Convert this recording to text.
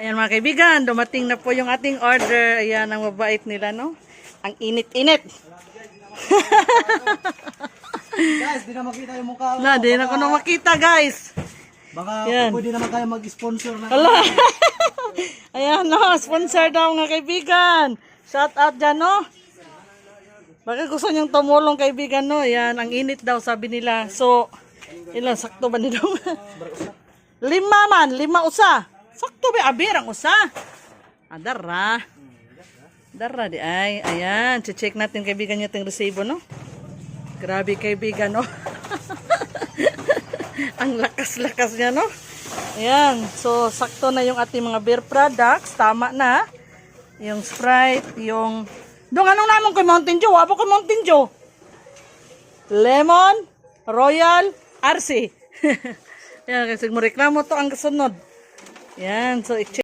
Ayan mga kaibigan, dumating na po yung ating order. Ayan, ang mabait nila, no? Ang init-init. Guys, di na makita yung mukha. Na, di na ko na makita, guys. Baka Yan. pwede naman tayo mag-sponsor na. Hala. Ayan, no? Sponsor daw mga kaibigan. Shout out dyan, no? Baka gusto niyong tumulong kaibigan, no? Ayan, ang init daw, sabi nila. So, ilan, sakto ba nito? 5 man, 5 usa. Sakto ba, abir ang usa. Dara. Dara di ay. Ayan, check natin kaibigan niyo itong resibo, no? Grabe kaibigan, no? Ang lakas-lakas niya, no? Ayan, so sakto na yung ating mga beer products. Tama na. Yung Sprite, yung... Dong, anong naman kay Mountain Dew? Apo kay Mountain Dew? Lemon, Royal, RC. Ayan, kasi mo reklamo to ang kasunod. Yan, so